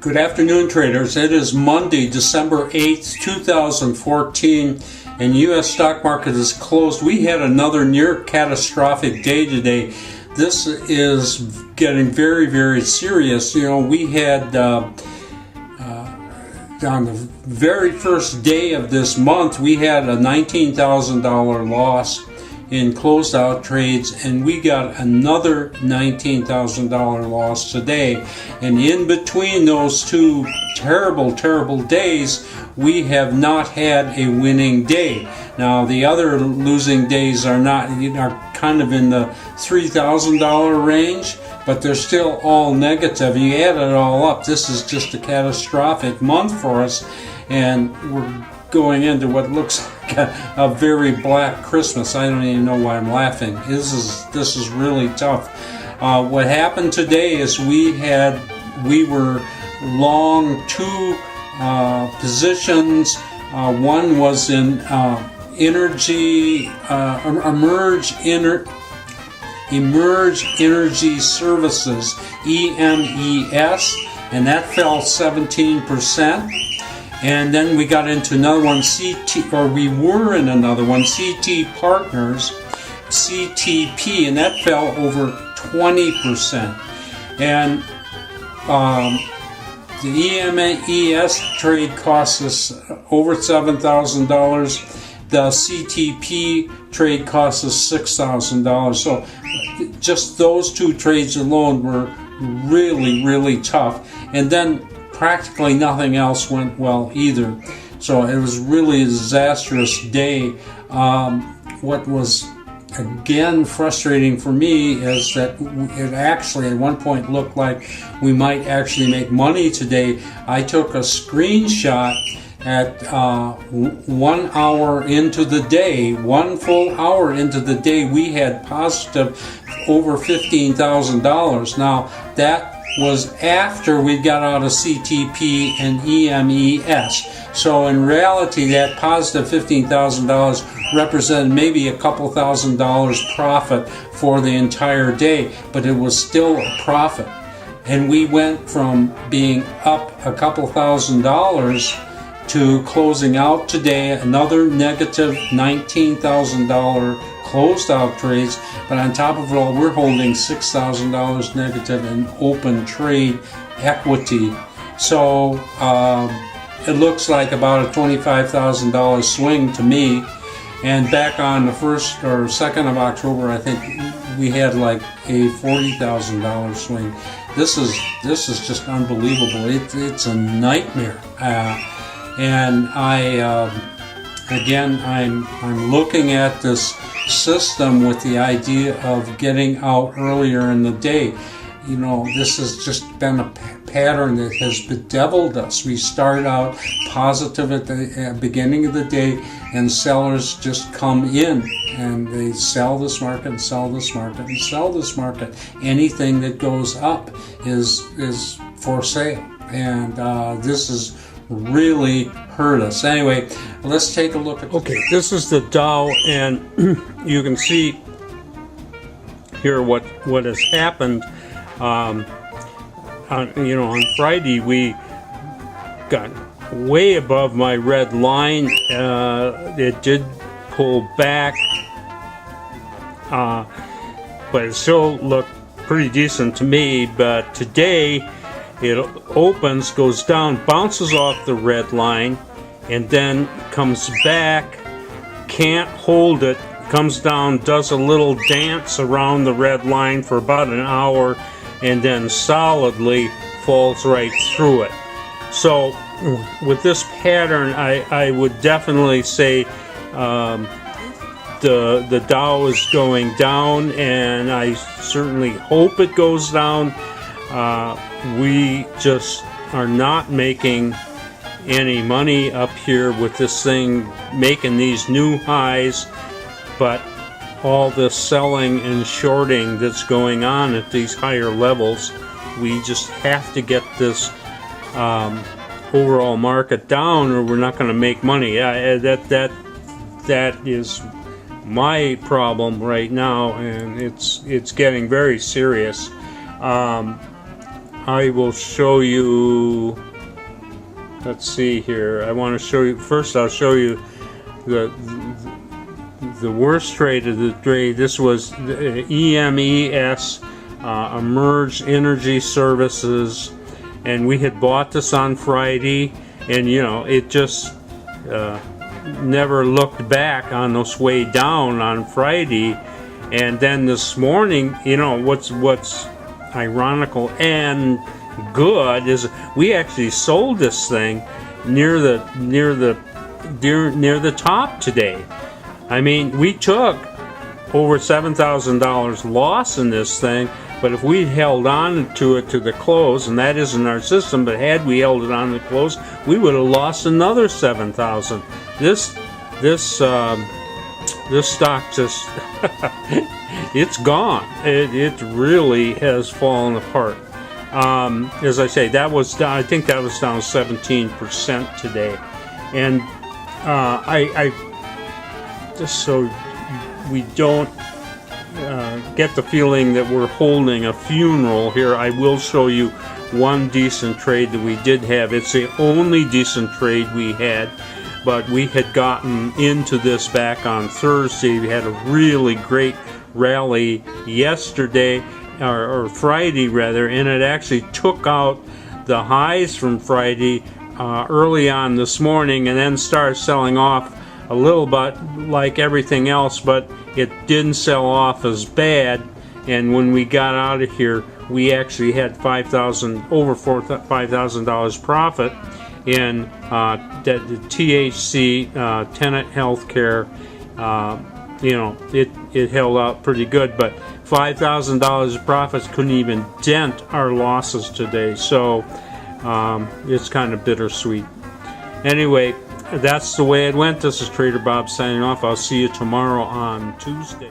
Good afternoon, traders. It is Monday, December 8th, 2014, and U.S. stock market is closed. We had another near catastrophic day today. This is getting very, very serious. You know, we had on the very first day of this month, we had a $19,000 loss in closed out trades, and we got another $19,000 loss today. And in between those two terrible days, we have not had a winning day. Now the other losing days are kind of in the $3,000 range, but they're still all negative. You add it all up, this is just a catastrophic month for us, and we're going into what looks like a very black Christmas. I don't even know why I'm laughing. This is really tough. What happened today is we were long two positions. One was in Emerge Energy Services, EMES, and that fell 17%. And then we got into another one, we were in another one, CT Partners, CTP, and that fell over 20%. And the EMES trade cost us over $7,000. The CTP trade cost us $6,000. So just those two trades alone were really tough. And then practically nothing else went well either. So it was really a disastrous day. What was again frustrating for me is that it actually at one point looked like we might actually make money today. I took a screenshot at 1 hour into the day, 1 full hour into the day, we had positive over $15,000. Now that was after we got out of CTP and EMES. So in reality, that positive $15,000 represented maybe a couple $1,000s profit for the entire day, but it was still a profit. And we went from being up a couple $1,000s to closing out today another negative $19,000 closed out trades, but on top of it all, we're holding $6,000 negative in open trade equity. So it looks like about a $25,000 swing to me. And back on the 1st or 2nd of October, I think we had like a $40,000 swing. This is just unbelievable. It's a nightmare. And I'm looking at this system with the idea of getting out earlier in the day. You know, this has just been a pattern that has bedeviled us. We start out positive at the beginning of the day, and sellers just come in and they sell this market and sell this market and sell this market. Anything that goes up is for sale, and this is really hurt us. Anyway, let's take a look at. Okay, this is the Dow, and you can see here what has happened. On Friday we got way above my red line. It did pull back, but it still looked pretty decent to me. But today it opens, goes down, bounces off the red line, and then comes back, can't hold it, comes down, does a little dance around the red line for about an hour, and then solidly falls right through it. So with this pattern, I would definitely say the Dow is going down, and I certainly hope it goes down. We just are not making any money up here with this thing making these new highs, but all the selling and shorting that's going on at these higher levels, we just have to get this overall market down, or we're not going to make money. That is my problem right now, and it's getting very serious. I will show you. Let's see here. I want to show you first. I'll show you the worst trade of the day. This was the EMES, Emerge Energy Services, and we had bought this on Friday, and you know, it just never looked back on this way down on Friday. And then this morning, you know, what's ironical and good is we actually sold this thing near the top today. I mean, we took over $7,000 loss in this thing, but if we held on to it to the close, and that isn't our system, but had we held it on to the close, we would have lost another $7,000. This stock just it's gone. It really has fallen apart. As I say, that was down, I think that was down 17% today, and I just so we don't get the feeling that we're holding a funeral here, I will show you one decent trade that we did have. It's the only decent trade we had, but we had gotten into this back on Thursday. We had a really great rally yesterday, or Friday rather, and it actually took out the highs from Friday early on this morning, and then started selling off a little bit like everything else, but it didn't sell off as bad. And when we got out of here, we actually had over $5,000 profit in the THC, Tenet Healthcare. You know, it held out pretty good, but $5,000 of profits couldn't even dent our losses today. So it's kind of bittersweet. Anyway, that's the way it went. This is Trader Bob signing off. I'll see you tomorrow on Tuesday.